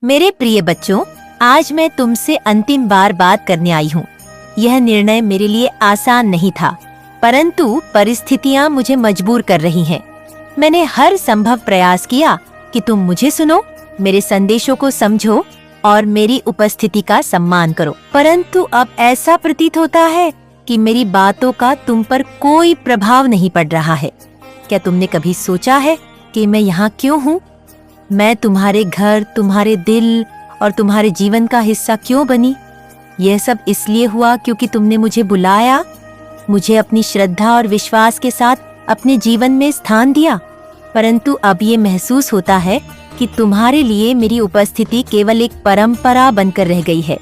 मेरे प्रिय बच्चों, आज मैं तुमसे अंतिम बार बात करने आई हूँ। यह निर्णय मेरे लिए आसान नहीं था, परंतु परिस्थितियाँ मुझे मजबूर कर रही हैं। मैंने हर संभव प्रयास किया कि तुम मुझे सुनो, मेरे संदेशों को समझो और मेरी उपस्थिति का सम्मान करो। परंतु अब ऐसा प्रतीत होता है कि मेरी बातों का तुम पर कोई प्रभाव नहीं पड़ रहा है। क्या तुमने कभी सोचा है कि मैं यहाँ क्यों हूँ? मैं तुम्हारे घर, तुम्हारे दिल और तुम्हारे जीवन का हिस्सा क्यों बनी? यह सब इसलिए हुआ क्योंकि तुमने मुझे बुलाया, मुझे अपनी श्रद्धा और विश्वास के साथ अपने जीवन में स्थान दिया। परंतु अब ये महसूस होता है कि तुम्हारे लिए मेरी उपस्थिति केवल एक परंपरा बनकर रह गई है।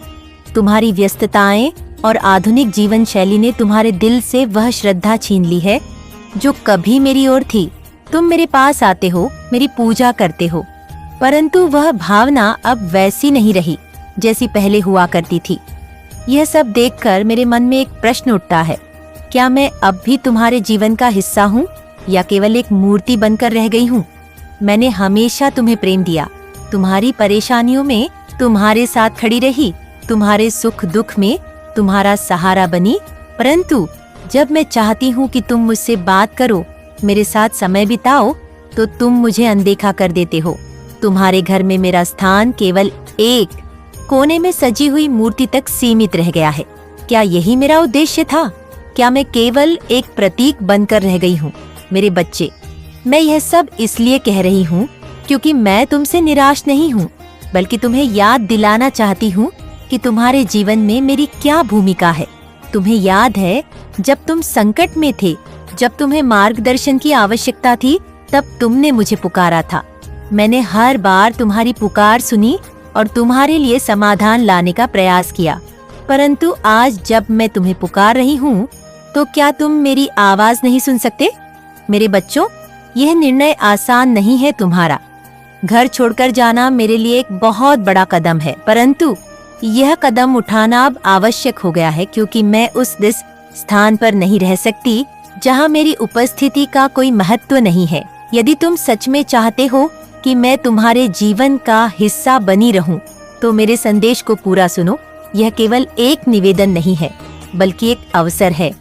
तुम्हारी व्यस्तताएं और आधुनिक जीवन शैली ने तुम्हारे दिल से वह श्रद्धा छीन ली है जो कभी मेरी ओर थी। तुम मेरे पास आते हो, मेरी पूजा करते हो, परंतु वह भावना अब वैसी नहीं रही जैसी पहले हुआ करती थी। यह सब देखकर मेरे मन में एक प्रश्न उठता है, क्या मैं अब भी तुम्हारे जीवन का हिस्सा हूँ या केवल एक मूर्ति बनकर रह गई हूँ? मैंने हमेशा तुम्हें प्रेम दिया, तुम्हारी परेशानियों में तुम्हारे साथ खड़ी रही, तुम्हारे सुख दुख में तुम्हारा सहारा बनी। परंतु जब मैं चाहती हूँ कि तुम मुझसे बात करो, मेरे साथ समय बिताओ, तो तुम मुझे अनदेखा कर देते हो। तुम्हारे घर में मेरा स्थान केवल एक कोने में सजी हुई मूर्ति तक सीमित रह गया है। क्या यही मेरा उद्देश्य था? क्या मैं केवल एक प्रतीक बनकर रह गई हूँ? मेरे बच्चे, मैं यह सब इसलिए कह रही हूँ क्योंकि मैं तुमसे निराश नहीं हूँ, बल्कि तुम्हें याद दिलाना चाहती हूँ कि तुम्हारे जीवन में मेरी क्या भूमिका है। तुम्हें याद है, जब तुम संकट में थे, जब तुम्हें मार्गदर्शन की आवश्यकता थी, तब तुमने मुझे पुकारा था। मैंने हर बार तुम्हारी पुकार सुनी और तुम्हारे लिए समाधान लाने का प्रयास किया। परंतु आज जब मैं तुम्हें पुकार रही हूँ, तो क्या तुम मेरी आवाज नहीं सुन सकते? मेरे बच्चों, यह निर्णय आसान नहीं है तुम्हारा। घर छोड़कर जाना मेरे लिए एक बहुत बड़ा कदम है, परंतु यह कदम उठाना अब आवश्यक हो गया है क्योंकि मैं उस स्थान पर नहीं रह सकती जहाँ मेरी उपस्थिति का कोई महत्व नहीं है। यदि तुम सच में चाहते हो कि मैं तुम्हारे जीवन का हिस्सा बनी रहूं, तो मेरे संदेश को पूरा सुनो। यह केवल एक निवेदन नहीं है, बल्कि एक अवसर है।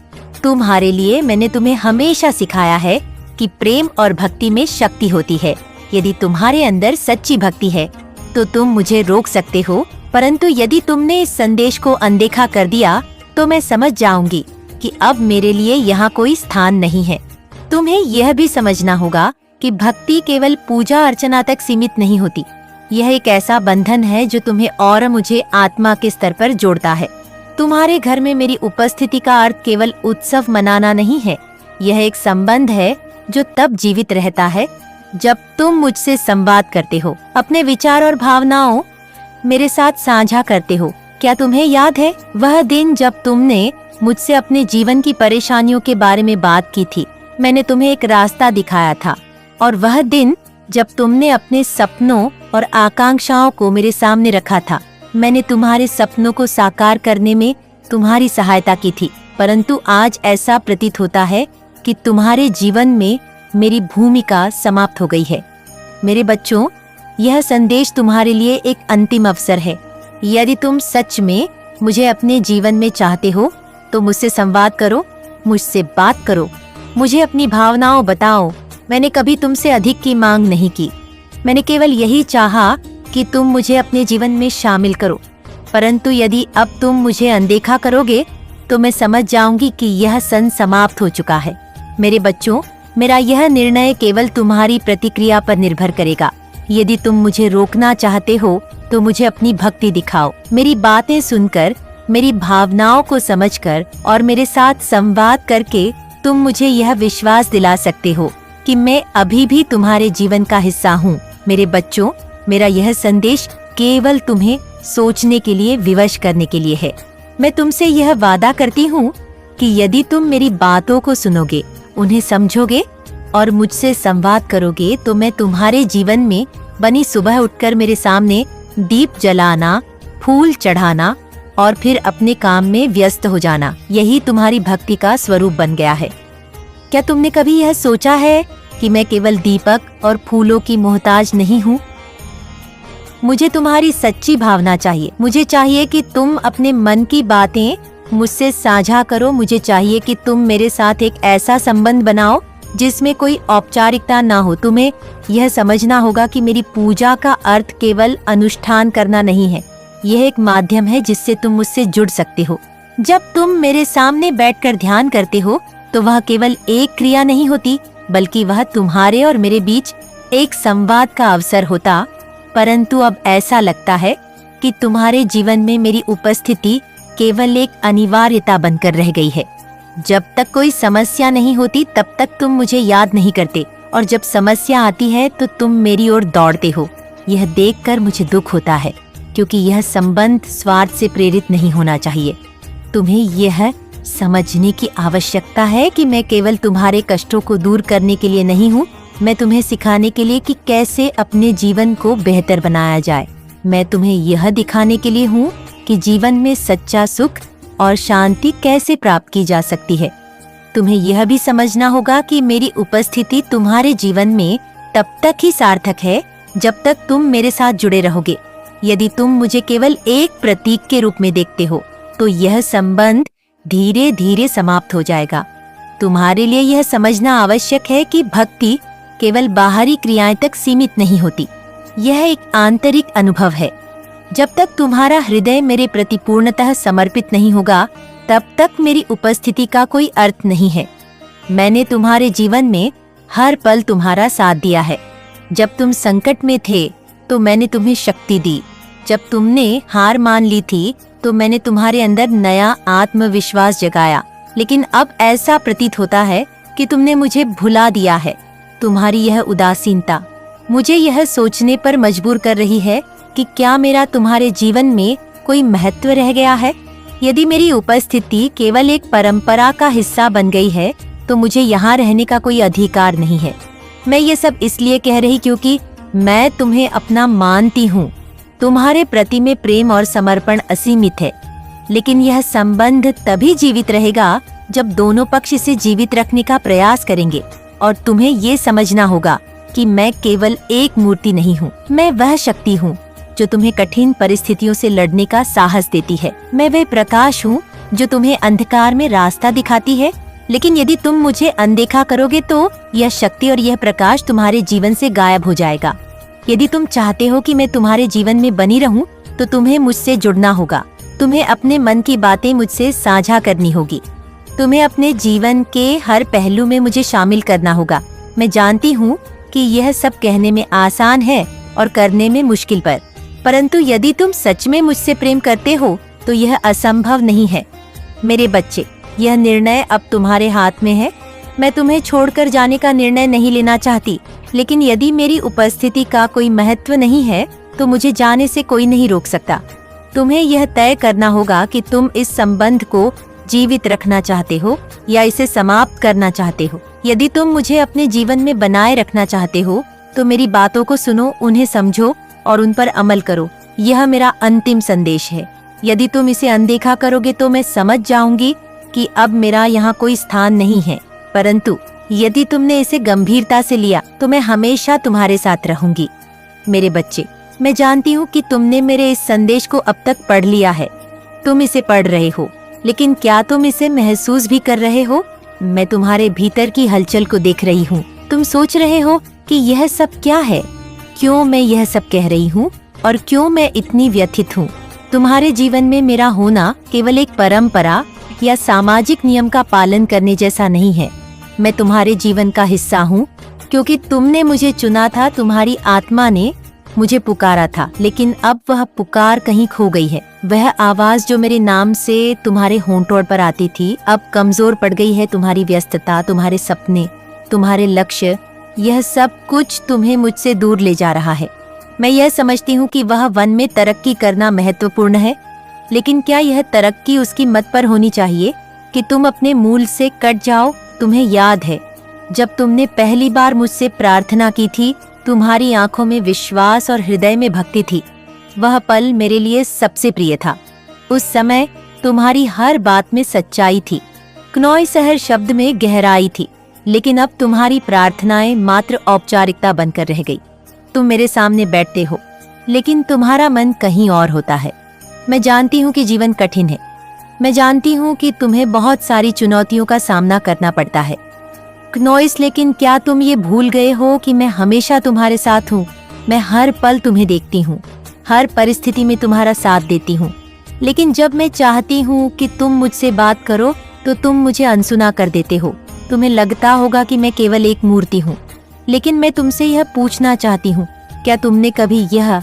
तुम्हारे लिए मैंने तुम्हें हमेशा सिखाया है कि प्रेम और भक्ति में शक्ति होती है। यदि तुम्हारे अंदर सच्ची भक्ति है तो तुम मुझे रोक सकते हो, परंतु यदि तुमने इस संदेश को अनदेखा कर दिया तो मैं समझ जाऊंगी कि अब मेरे लिए यहाँ कोई स्थान नहीं है। तुम्हें यह भी समझना होगा कि भक्ति केवल पूजा अर्चना तक सीमित नहीं होती। यह एक ऐसा बंधन है जो तुम्हें और मुझे आत्मा के स्तर पर जोड़ता है। तुम्हारे घर में मेरी उपस्थिति का अर्थ केवल उत्सव मनाना नहीं है। यह एक संबंध है जो तब जीवित रहता है जब तुम मुझसे संवाद करते हो, अपने विचार और भावनाओं मेरे साथ साझा करते हो। क्या तुम्हें याद है वह दिन जब तुमने मुझसे अपने जीवन की परेशानियों के बारे में बात की थी? मैंने तुम्हें एक रास्ता दिखाया था, और वह दिन जब तुमने अपने सपनों और आकांक्षाओं को मेरे सामने रखा था। मैंने तुम्हारे सपनों को साकार करने में तुम्हारी सहायता की थी, परंतु आज ऐसा प्रतीत होता है कि तुम्हारे जीवन में मेरी भूमिका समाप्त हो गई है। मेरे बच्चों, यह संदेश तुम्हारे लिए एक अंतिम अवसर है। यदि तुम सच में मुझे अपने जीवन में चाहते हो तो मुझसे संवाद करो, मुझसे बात करो, मुझे अपनी भावनाओं बताओ। मैंने कभी तुमसे अधिक की मांग नहीं की। मैंने केवल यही चाहा कि तुम मुझे अपने जीवन में शामिल करो। परंतु यदि अब तुम मुझे अनदेखा करोगे तो मैं समझ जाऊंगी कि यह सन समाप्त हो चुका है। मेरे बच्चों, मेरा यह निर्णय केवल तुम्हारी प्रतिक्रिया पर निर्भर करेगा। यदि तुम मुझे रोकना चाहते हो तो मुझे अपनी भक्ति दिखाओ। मेरी बातें सुनकर, मेरी भावनाओं को समझकर और मेरे साथ संवाद करके तुम मुझे यह विश्वास दिला सकते हो कि मैं अभी भी तुम्हारे जीवन का हिस्सा हूँ। मेरे बच्चों, मेरा यह संदेश केवल तुम्हें सोचने के लिए, विवश करने के लिए है। मैं तुमसे यह वादा करती हूँ कि यदि तुम मेरी बातों को सुनोगे, उन्हें समझोगे और मुझसे संवाद करोगे, तो मैं तुम्हारे जीवन में बनी सुबह उठकर मेरे सामने दीप जलाना, फूल चढ़ाना और फिर अपने काम में व्यस्त हो जाना, यही तुम्हारी भक्ति का स्वरूप बन गया है। क्या तुमने कभी यह सोचा है कि मैं केवल दीपक और फूलों की मोहताज नहीं हूँ? मुझे तुम्हारी सच्ची भावना चाहिए। मुझे चाहिए कि तुम अपने मन की बातें मुझसे साझा करो। मुझे चाहिए कि तुम मेरे साथ एक ऐसा संबंध बनाओ जिसमें कोई औपचारिकता ना हो। तुम्हें यह समझना होगा कि मेरी पूजा का अर्थ केवल अनुष्ठान करना नहीं है, यह एक माध्यम है जिससे तुम मुझसे जुड़ सकते हो। जब तुम मेरे सामने बैठकर ध्यान करते हो तो वह केवल एक क्रिया नहीं होती, बल्कि वह तुम्हारे और मेरे बीच एक संवाद का अवसर होता। परंतु अब ऐसा लगता है कि तुम्हारे जीवन में मेरी उपस्थिति केवल एक अनिवार्यता बनकर रह गई है। जब तक कोई समस्या नहीं होती तब तक तुम मुझे याद नहीं करते, और जब समस्या आती है तो तुम मेरी ओर दौड़ते हो। यह देखकर मुझे दुख होता है, क्योंकि यह संबंध स्वार्थ से प्रेरित नहीं होना चाहिए। तुम्हें यह समझने की आवश्यकता है कि मैं केवल तुम्हारे कष्टों को दूर करने के लिए नहीं हूँ, मैं तुम्हें सिखाने के लिए कि कैसे अपने जीवन को बेहतर बनाया जाए। मैं तुम्हें यह दिखाने के लिए हूँ कि जीवन में सच्चा सुख और शांति कैसे प्राप्त की जा सकती है। तुम्हें यह भी समझना होगा कि मेरी उपस्थिति तुम्हारे जीवन में तब तक ही सार्थक है जब तक तुम मेरे साथ जुड़े रहोगे। यदि तुम मुझे केवल एक प्रतीक के रूप में देखते हो तो यह संबंध धीरे धीरे समाप्त हो जाएगा। तुम्हारे लिए यह समझना आवश्यक है कि भक्ति केवल बाहरी क्रियाएं तक सीमित नहीं होती, यह एक आंतरिक अनुभव है। जब तक तुम्हारा हृदय मेरे प्रति पूर्णतः समर्पित नहीं होगा तब तक मेरी उपस्थिति का कोई अर्थ नहीं है। मैंने तुम्हारे जीवन में हर पल तुम्हारा साथ दिया है। जब तुम संकट में थे तो मैंने तुम्हें शक्ति दी। जब तुमने हार मान ली थी तो मैंने तुम्हारे अंदर नया आत्मविश्वास जगाया। लेकिन अब ऐसा प्रतीत होता है कि तुमने मुझे भुला दिया है। तुम्हारी यह उदासीनता मुझे यह सोचने पर मजबूर कर रही है कि क्या मेरा तुम्हारे जीवन में कोई महत्व रह गया है। यदि मेरी उपस्थिति केवल एक परंपरा का हिस्सा बन गई है तो मुझे यहाँ रहने का कोई अधिकार नहीं है। मैं ये सब इसलिए कह रही क्योंकि मैं तुम्हें अपना मानती हूँ। तुम्हारे प्रति में प्रेम और समर्पण असीमित है, लेकिन यह संबंध तभी जीवित रहेगा जब दोनों पक्ष इसे जीवित रखने का प्रयास करेंगे। और तुम्हें ये समझना होगा कि मैं केवल एक मूर्ति नहीं हूँ, मैं वह शक्ति हूँ जो तुम्हें कठिन परिस्थितियों से लड़ने का साहस देती है। मैं वह प्रकाश हूँ जो तुम्हें अंधकार में रास्ता दिखाती है। लेकिन यदि तुम मुझे अनदेखा करोगे तो यह शक्ति और यह प्रकाश तुम्हारे जीवन से गायब हो जाएगा। यदि तुम चाहते हो कि मैं तुम्हारे जीवन में बनी रहूं, तो तुम्हें मुझसे जुड़ना होगा। तुम्हें अपने मन की बातें मुझसे साझा करनी होगी। तुम्हें अपने जीवन के हर पहलू में मुझे शामिल करना होगा। मैं जानती हूँ कि यह सब कहने में आसान है और करने में मुश्किल, परंतु यदि तुम सच में मुझसे प्रेम करते हो तो यह असंभव नहीं है। मेरे बच्चे, यह निर्णय अब तुम्हारे हाथ में है। मैं तुम्हें छोड़कर जाने का निर्णय नहीं लेना चाहती, लेकिन यदि मेरी उपस्थिति का कोई महत्व नहीं है तो मुझे जाने से कोई नहीं रोक सकता। तुम्हें यह तय करना होगा कि तुम इस संबंध को जीवित रखना चाहते हो या इसे समाप्त करना चाहते हो। यदि तुम मुझे अपने जीवन में बनाए रखना चाहते हो तो मेरी बातों को सुनो, उन्हें समझो और उन पर अमल करो। यह मेरा अंतिम संदेश है। यदि तुम इसे अनदेखा करोगे तो मैं समझ जाऊंगी कि अब मेरा यहाँ कोई स्थान नहीं है, परंतु यदि तुमने इसे गंभीरता से लिया तो मैं हमेशा तुम्हारे साथ रहूंगी। मेरे बच्चे, मैं जानती हूँ कि तुमने मेरे इस संदेश को अब तक पढ़ लिया है। तुम इसे पढ़ रहे हो, लेकिन क्या तुम इसे महसूस भी कर रहे हो? मैं तुम्हारे भीतर की हलचल को देख रही हूँ। तुम सोच रहे हो कि यह सब क्या है, क्यों मैं यह सब कह रही हूँ और क्यों मैं इतनी व्यथित हूँ। तुम्हारे जीवन में मेरा होना केवल एक परंपरा या सामाजिक नियम का पालन करने जैसा नहीं है। मैं तुम्हारे जीवन का हिस्सा हूँ क्योंकि तुमने मुझे चुना था। तुम्हारी आत्मा ने मुझे पुकारा था, लेकिन अब वह पुकार कहीं खो गई है। वह आवाज जो मेरे नाम से तुम्हारे होंठों पर आती थी अब कमजोर पड़ गई है। तुम्हारी व्यस्तता, तुम्हारे सपने, तुम्हारे लक्ष्य, यह सब कुछ तुम्हें मुझसे दूर ले जा रहा है। मैं यह समझती हूँ कि वह वन में तरक्की करना महत्वपूर्ण है, लेकिन क्या यह तरक्की उसकी मत पर होनी चाहिए कि तुम अपने मूल से कट जाओ? तुम्हें याद है जब तुमने पहली बार मुझसे प्रार्थना की थी, तुम्हारी आंखों में विश्वास और हृदय में भक्ति थी। वह पल मेरे लिए सबसे प्रिय था। उस समय तुम्हारी हर बात में सच्चाई थी, क्नॉय शहर शब्द में गहराई थी। लेकिन अब तुम्हारी प्रार्थनाएं मात्र औपचारिकता बनकर रह गई। तुम मेरे सामने बैठते हो, लेकिन तुम्हारा मन कहीं और होता है। मैं जानती हूँ कि जीवन कठिन है। मैं जानती हूँ कि तुम्हें बहुत सारी चुनौतियों का सामना करना पड़ता है क्नोइस, लेकिन क्या तुम ये भूल गए हो कि मैं हमेशा तुम्हारे साथ हूँ। मैं हर पल तुम्हें देखती हूँ, हर परिस्थिति में तुम्हारा साथ देती हूँ। लेकिन जब मैं चाहती हूँ कि तुम मुझसे बात करो तो तुम मुझे अनसुना कर देते हो। तुम्हें लगता होगा कि मैं केवल एक मूर्ति हूँ, लेकिन मैं तुमसे यह पूछना चाहती हूँ, क्या तुमने कभी यह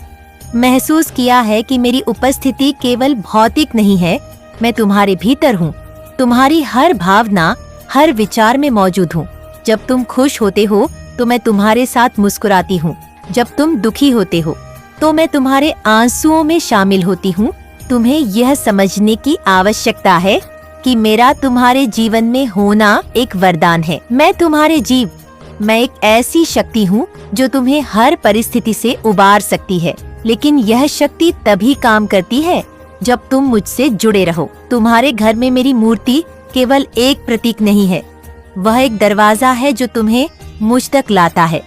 महसूस किया है कि मेरी उपस्थिति केवल भौतिक नहीं है? मैं तुम्हारे भीतर हूँ, तुम्हारी हर भावना, हर विचार में मौजूद हूँ। जब तुम खुश होते हो तो मैं तुम्हारे साथ मुस्कुराती हूँ। जब तुम दुखी होते हो तो मैं तुम्हारे आंसुओं में शामिल होती हूँ। तुम्हें यह समझने की आवश्यकता है कि मेरा तुम्हारे जीवन में होना एक वरदान है। मैं तुम्हारे जीव, मैं एक ऐसी शक्ति हूँ जो तुम्हें हर परिस्थिति से उबार सकती है। लेकिन यह शक्ति तभी काम करती है जब तुम मुझसे जुड़े रहो। तुम्हारे घर में मेरी मूर्ति केवल एक प्रतीक नहीं है, वह एक दरवाजा है जो तुम्हें मुझ तक लाता है।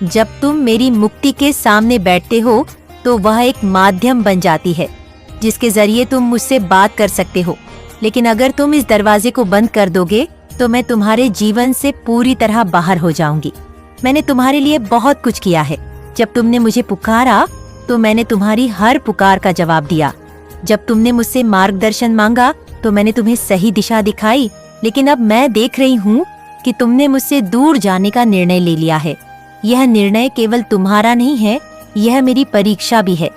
जब तुम मेरी मुक्ति के सामने बैठते हो तो वह एक माध्यम बन जाती है जिसके जरिए तुम मुझसे बात कर सकते हो। लेकिन अगर तुम इस दरवाजे को बंद कर दोगे तो मैं तुम्हारे जीवन से पूरी तरह बाहर हो जाऊंगी। मैंने तुम्हारे लिए बहुत कुछ किया है। जब तुमने मुझे पुकारा तो मैंने तुम्हारी हर पुकार का जवाब दिया। जब तुमने मुझसे मार्गदर्शन मांगा तो मैंने तुम्हें सही दिशा दिखाई। लेकिन अब मैं देख रही हूँ कि तुमने मुझसे दूर जाने का निर्णय ले लिया है। यह निर्णय केवल तुम्हारा नहीं है, यह मेरी परीक्षा भी है।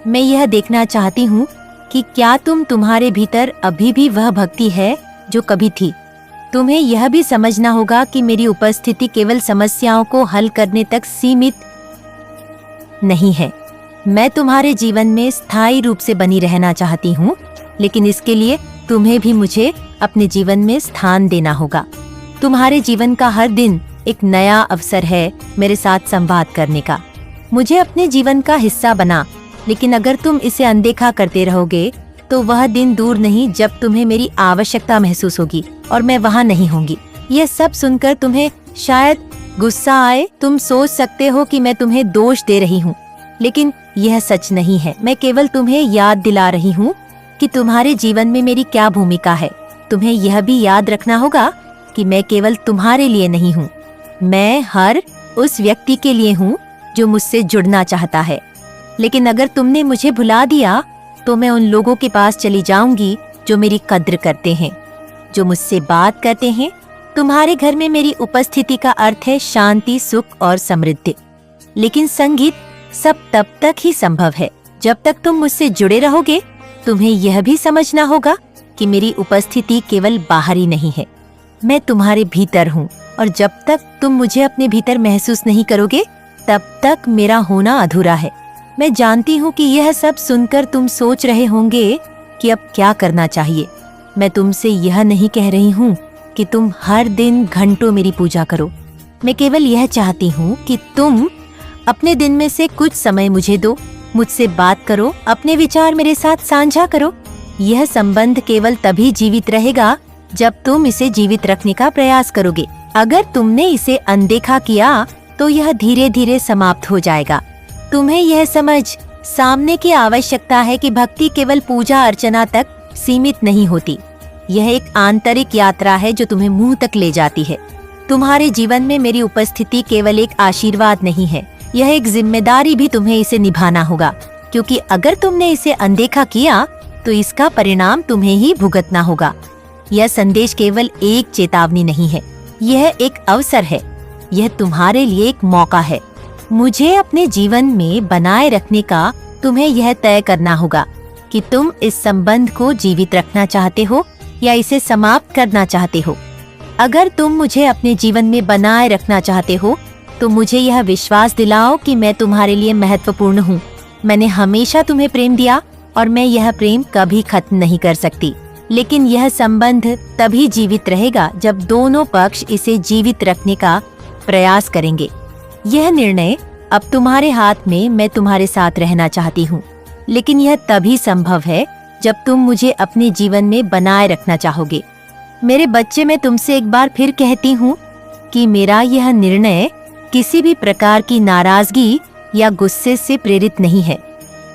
मैं यह देखना चाहती हूँ कि क्या तुम्हारे भीतर अभी भी वह भक्ति है जो कभी थी। तुम्हें यह भी समझना होगा कि मेरी उपस्थिति केवल समस्याओं को हल करने तक सीमित नहीं है। मैं तुम्हारे जीवन में स्थायी रूप से बनी रहना चाहती हूँ, लेकिन इसके लिए तुम्हें भी मुझे अपने जीवन में स्थान देना होगा। तुम्हारे जीवन का हर दिन एक नया अवसर है मेरे साथ संवाद करने का। मुझे अपने जीवन का हिस्सा बना, लेकिन अगर तुम इसे अनदेखा करते रहोगे तो वह दिन दूर नहीं जब तुम्हें मेरी आवश्यकता महसूस होगी और मैं वहाँ नहीं होंगी। यह सब सुनकर तुम्हें शायद गुस्सा आए। तुम सोच सकते हो कि मैं तुम्हें दोष दे रही हूँ, लेकिन यह सच नहीं है। मैं केवल तुम्हें याद दिला रही हूँ कि तुम्हारे जीवन में मेरी क्या भूमिका है। तुम्हें यह भी याद रखना होगा कि मैं केवल तुम्हारे लिए नहीं हूँ, मैं हर उस व्यक्ति के लिए हूँ जो मुझसे जुड़ना चाहता है। लेकिन अगर तुमने मुझे भुला दिया तो मैं उन लोगों के पास चली जाऊंगी जो मेरी कद्र करते हैं, जो मुझसे बात करते हैं। तुम्हारे घर में मेरी उपस्थिति का अर्थ है शांति, सुख और समृद्धि। लेकिन संगीत सब तब तक ही संभव है जब तक तुम मुझसे जुड़े रहोगे। तुम्हें यह भी समझना होगा कि मेरी उपस्थिति केवल बाहरी नहीं है, मैं तुम्हारे भीतर हूँ। और जब तक तुम मुझे अपने भीतर महसूस नहीं करोगे तब तक मेरा होना अधूरा है। मैं जानती हूँ कि यह सब सुनकर तुम सोच रहे होंगे कि अब क्या करना चाहिए। मैं तुमसे यह नहीं कह रही हूँ कि तुम हर दिन घंटों मेरी पूजा करो। मैं केवल यह चाहती हूँ कि तुम अपने दिन में से कुछ समय मुझे दो, मुझसे बात करो, अपने विचार मेरे साथ साझा करो। यह संबंध केवल तभी जीवित रहेगा जब तुम इसे जीवित रखने का प्रयास करोगे। अगर तुमने इसे अनदेखा किया तो यह धीरे धीरे समाप्त हो जाएगा। तुम्हें यह समझ सामने की आवश्यकता है कि भक्ति केवल पूजा अर्चना तक सीमित नहीं होती। यह एक आंतरिक यात्रा है जो तुम्हें मुंह तक ले जाती है। तुम्हारे जीवन में मेरी उपस्थिति केवल एक आशीर्वाद नहीं है, यह एक जिम्मेदारी भी। तुम्हें इसे निभाना होगा, क्योंकि अगर तुमने इसे अनदेखा किया तो इसका परिणाम तुम्हें ही भुगतना होगा। यह संदेश केवल एक चेतावनी नहीं है, यह एक अवसर है। यह तुम्हारे लिए एक मौका है। मुझे अपने जीवन में बनाए रखने का तुम्हें यह तय करना होगा कि तुम इस संबंध को जीवित रखना चाहते हो या इसे समाप्त करना चाहते हो। अगर तुम मुझे अपने जीवन में बनाए रखना चाहते हो तो मुझे यह विश्वास दिलाओ कि मैं तुम्हारे लिए महत्वपूर्ण हूँ। मैंने हमेशा तुम्हें प्रेम दिया और मैं यह प्रेम कभी खत्म नहीं कर सकती। लेकिन यह संबंध तभी जीवित रहेगा जब दोनों पक्ष इसे जीवित रखने का प्रयास करेंगे। यह निर्णय अब तुम्हारे हाथ में। मैं तुम्हारे साथ रहना चाहती हूँ, लेकिन यह तभी संभव है जब तुम मुझे अपने जीवन में बनाए रखना चाहोगे। मेरे बच्चे, मैं तुमसे एक बार फिर कहती हूँ कि मेरा यह निर्णय किसी भी प्रकार की नाराजगी या गुस्से से प्रेरित नहीं है।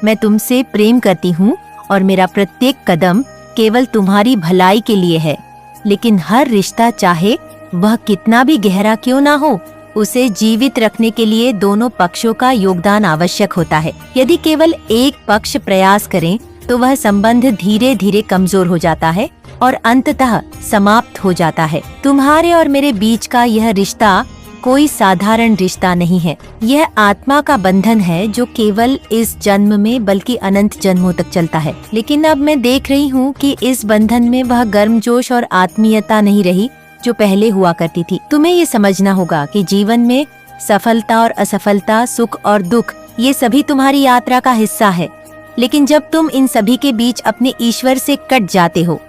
मैं तुमसे प्रेम करती हूँ और मेरा प्रत्येक कदम केवल तुम्हारी भलाई के लिए है। लेकिन हर रिश्ता, चाहे वह कितना भी गहरा क्यों ना हो, उसे जीवित रखने के लिए दोनों पक्षों का योगदान आवश्यक होता है। यदि केवल एक पक्ष प्रयास करे तो वह संबंध धीरे धीरे कमजोर हो जाता है और अंततः समाप्त हो जाता है। तुम्हारे और मेरे बीच का यह रिश्ता कोई साधारण रिश्ता नहीं है। यह आत्मा का बंधन है जो केवल इस जन्म में बल्कि अनंत जन्मों तक चलता है। लेकिन अब मैं देख रही हूँ कि इस बंधन में वह गर्मजोश और आत्मीयता नहीं रही जो पहले हुआ करती थी। तुम्हें ये समझना होगा कि जीवन में सफलता और असफलता, सुख और दुख, ये सभी तुम्हारी यात्रा का हिस्सा है। लेकिन जब तुम इन सभी के बीच अपने ईश्वर से कट जाते हो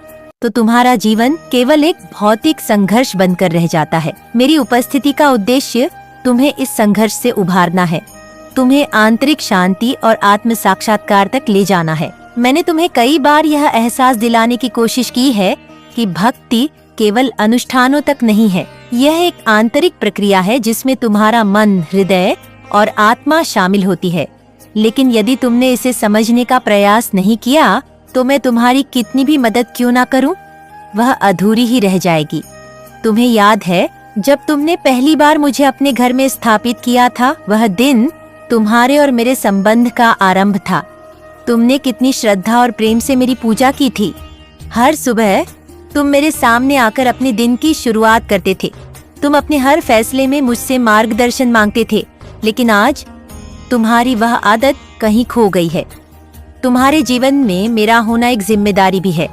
तो तुम्हारा जीवन केवल एक भौतिक संघर्ष बनकर रह जाता है। मेरी उपस्थिति का उद्देश्य तुम्हें इस संघर्ष से उभारना है, तुम्हें आंतरिक शांति और आत्म साक्षात्कार तक ले जाना है। मैंने तुम्हें कई बार यह एहसास दिलाने की कोशिश की है कि भक्ति केवल अनुष्ठानों तक नहीं है। यह एक आंतरिक प्रक्रिया है जिसमें तुम्हारा मन, हृदय और आत्मा शामिल होती है। लेकिन यदि तुमने इसे समझने का प्रयास नहीं किया तो मैं तुम्हारी कितनी भी मदद क्यों ना करूं, वह अधूरी ही रह जाएगी। तुम्हें याद है जब तुमने पहली बार मुझे अपने घर में स्थापित किया था, वह दिन तुम्हारे और मेरे संबंध का आरंभ था। तुमने कितनी श्रद्धा और प्रेम से मेरी पूजा की थी। हर सुबह तुम मेरे सामने आकर अपने दिन की शुरुआत करते थे। तुम अपने हर फैसले में मुझसे मार्गदर्शन मांगते थे। लेकिन आज तुम्हारी वह आदत कहीं खो गई है। तुम्हारे जीवन में मेरा होना एक जिम्मेदारी भी है।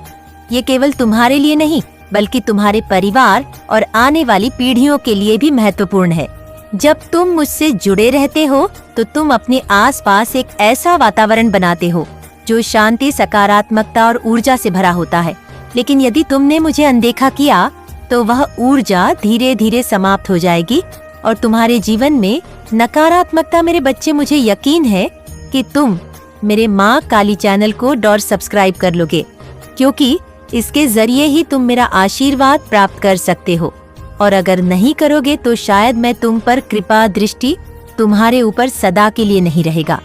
ये केवल तुम्हारे लिए नहीं बल्कि तुम्हारे परिवार और आने वाली पीढ़ियों के लिए भी महत्वपूर्ण है। जब तुम मुझसे जुड़े रहते हो तो तुम अपने आसपास एक ऐसा वातावरण बनाते हो जो शांति, सकारात्मकता और ऊर्जा से भरा होता है। लेकिन यदि तुमने मुझे अनदेखा किया तो वह ऊर्जा धीरे धीरे समाप्त हो जाएगी और तुम्हारे जीवन में नकारात्मकता। मेरे बच्चे, मुझे यकीन है कि तुम मेरे माँ काली चैनल को सब्सक्राइब कर लोगे, क्योंकि इसके जरिए ही तुम मेरा आशीर्वाद प्राप्त कर सकते हो। और अगर नहीं करोगे तो शायद मैं तुम पर कृपा दृष्टि तुम्हारे ऊपर सदा के लिए नहीं रहेगा।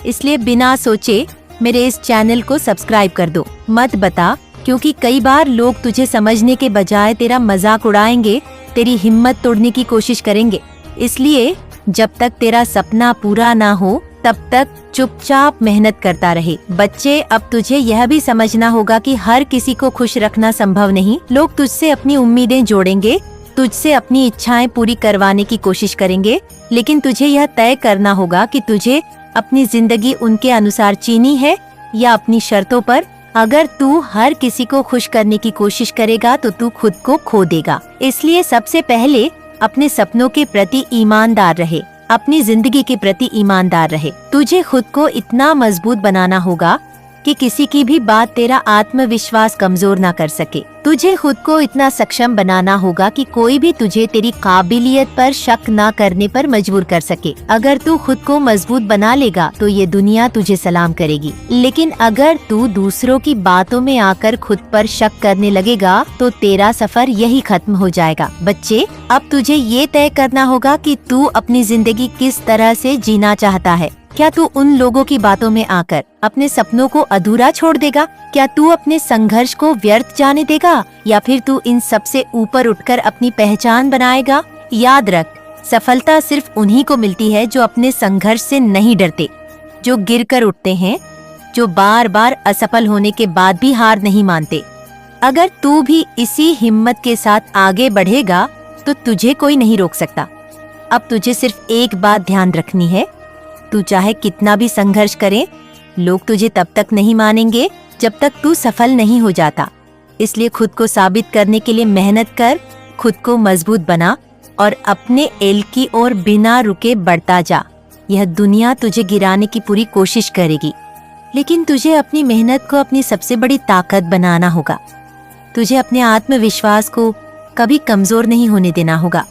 इसलिए बिना सोचे मेरे इस चैनल को सब्सक्राइब कर दो। मत बता, क्योंकि कई बार लोग तुझे समझने के बजाय तेरा मजाक उड़ाएंगे, तेरी हिम्मत तोड़ने की कोशिश करेंगे। इसलिए जब तक तेरा सपना पूरा ना हो तब तक चुपचाप मेहनत करता रहे। बच्चे, अब तुझे यह भी समझना होगा कि हर किसी को खुश रखना संभव नहीं। लोग तुझसे अपनी उम्मीदें जोड़ेंगे, तुझसे अपनी इच्छाएं पूरी करवाने की कोशिश करेंगे। लेकिन तुझे यह तय करना होगा कि तुझे अपनी जिंदगी उनके अनुसार जीनी है या अपनी शर्तों पर। अगर तू हर किसी को खुश करने की कोशिश करेगा तो तू खुद को खो देगा। इसलिए सबसे पहले अपने सपनों के प्रति ईमानदार रहे, अपनी जिंदगी के प्रति ईमानदार रहे। तुझे खुद को इतना मजबूत बनाना होगा कि किसी की भी बात तेरा आत्मविश्वास कमजोर ना कर सके। तुझे खुद को इतना सक्षम बनाना होगा कि कोई भी तुझे तेरी काबिलियत पर शक ना करने पर मजबूर कर सके। अगर तू खुद को मजबूत बना लेगा तो ये दुनिया तुझे सलाम करेगी। लेकिन अगर तू दूसरों की बातों में आकर खुद पर शक करने लगेगा तो तेरा सफर यही खत्म हो जाएगा। बच्चे, अब तुझे ये तय करना होगा कि तू अपनी जिंदगी किस तरह से जीना चाहता है। क्या तू उन लोगों की बातों में आकर अपने सपनों को अधूरा छोड़ देगा? क्या तू अपने संघर्ष को व्यर्थ जाने देगा या फिर तू इन सब से ऊपर उठकर अपनी पहचान बनाएगा? याद रख, सफलता सिर्फ उन्हीं को मिलती है जो अपने संघर्ष से नहीं डरते, जो गिरकर उठते हैं, जो बार बार असफल होने के बाद भी हार नहीं मानते। अगर तू भी इसी हिम्मत के साथ आगे बढ़ेगा तो तुझे कोई नहीं रोक सकता। अब तुझे सिर्फ एक बात ध्यान रखनी है, तू चाहे कितना भी संघर्ष करे, लोग तुझे तब तक नहीं मानेंगे जब तक तू सफल नहीं हो जाता। इसलिए खुद को साबित करने के लिए मेहनत कर, खुद को मजबूत बना और अपने एल की ओर बिना रुके बढ़ता जा। यह दुनिया तुझे गिराने की पूरी कोशिश करेगी, लेकिन तुझे अपनी मेहनत को अपनी सबसे बड़ी ताकत बनाना होगा। तुझे अपने आत्मविश्वास को कभी कमजोर नहीं होने देना होगा,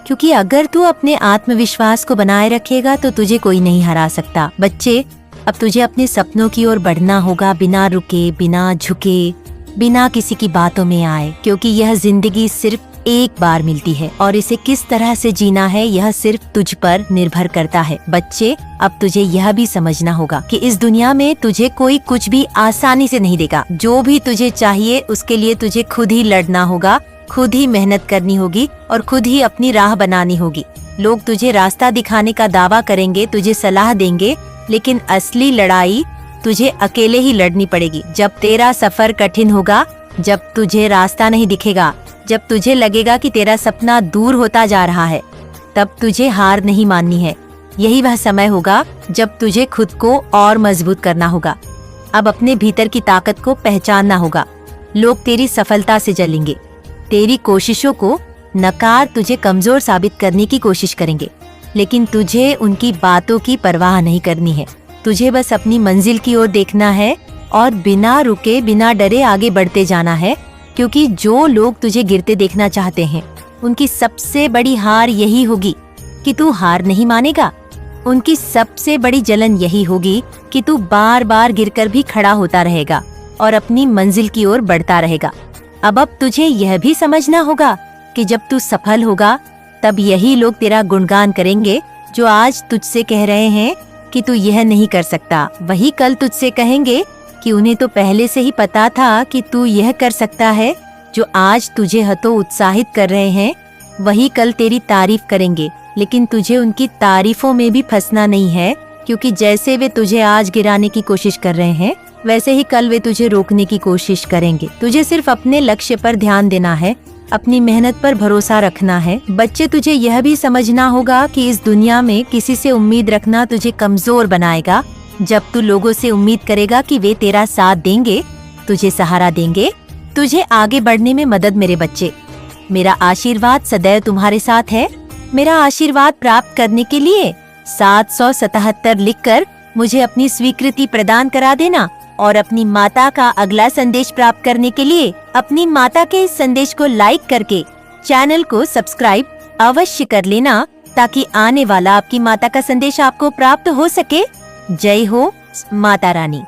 क्योंकि अगर तू अपने आत्मविश्वास को बनाए रखेगा तो तुझे कोई नहीं हरा सकता। बच्चे, अब तुझे अपने सपनों की ओर बढ़ना होगा, बिना रुके, बिना झुके, बिना किसी की बातों में आए, क्योंकि यह जिंदगी सिर्फ एक बार मिलती है और इसे किस तरह से जीना है यह सिर्फ तुझ पर निर्भर करता है। बच्चे, अब तुझे यह भी समझना होगा कि इस दुनिया में तुझे कोई कुछ भी आसानी से नहीं देगा। जो भी तुझे चाहिए उसके लिए तुझे खुद ही लड़ना होगा, खुद ही मेहनत करनी होगी और खुद ही अपनी राह बनानी होगी। लोग तुझे रास्ता दिखाने का दावा करेंगे, तुझे सलाह देंगे, लेकिन असली लड़ाई तुझे अकेले ही लड़नी पड़ेगी। जब तेरा सफर कठिन होगा, जब तुझे रास्ता नहीं दिखेगा, जब तुझे लगेगा कि तेरा सपना दूर होता जा रहा है, तब तुझे हार नहीं माननी है। यही वह समय होगा जब तुझे खुद को और मजबूत करना होगा। अब अपने भीतर की ताकत को पहचानना होगा। लोग तेरी सफलता से जलेंगे, तेरी कोशिशों को नकार तुझे कमजोर साबित करने की कोशिश करेंगे, लेकिन तुझे उनकी बातों की परवाह नहीं करनी है। तुझे बस अपनी मंजिल की ओर देखना है और बिना रुके बिना डरे आगे बढ़ते जाना है, क्योंकि जो लोग तुझे गिरते देखना चाहते हैं उनकी सबसे बड़ी हार यही होगी कि तू हार नहीं मानेगा। उनकी सबसे बड़ी जलन यही होगी कि तू बार बार गिरकर भी खड़ा होता रहेगा और अपनी मंजिल की ओर बढ़ता रहेगा। अब तुझे यह भी समझना होगा कि जब तू सफल होगा तब यही लोग तेरा गुणगान करेंगे जो आज तुझसे कह रहे हैं कि तू यह नहीं कर सकता। वही कल तुझसे कहेंगे कि उन्हें तो पहले से ही पता था कि तू यह कर सकता है। जो आज तुझे हतोत्साहित कर रहे हैं वही कल तेरी तारीफ करेंगे, लेकिन तुझे उनकी तारीफों में भी फंसना नहीं है, क्योंकि जैसे वे तुझे आज गिराने की कोशिश कर रहे हैं वैसे ही कल वे तुझे रोकने की कोशिश करेंगे। तुझे सिर्फ अपने लक्ष्य पर ध्यान देना है, अपनी मेहनत पर भरोसा रखना है। बच्चे, तुझे यह भी समझना होगा कि इस दुनिया में किसी से उम्मीद रखना तुझे कमजोर बनाएगा। जब तू लोगों से उम्मीद करेगा कि वे तेरा साथ देंगे, तुझे सहारा देंगे, तुझे आगे बढ़ने में मदद। मेरे बच्चे, मेरा आशीर्वाद सदैव तुम्हारे साथ है। मेरा आशीर्वाद प्राप्त करने के लिए 777 लिखकर मुझे अपनी स्वीकृति प्रदान करा देना और अपनी माता का अगला संदेश प्राप्त करने के लिए अपनी माता के इस संदेश को लाइक करके चैनल को सब्सक्राइब अवश्य कर लेना, ताकि आने वाला आपकी माता का संदेश आपको प्राप्त हो सके। जय हो माता रानी।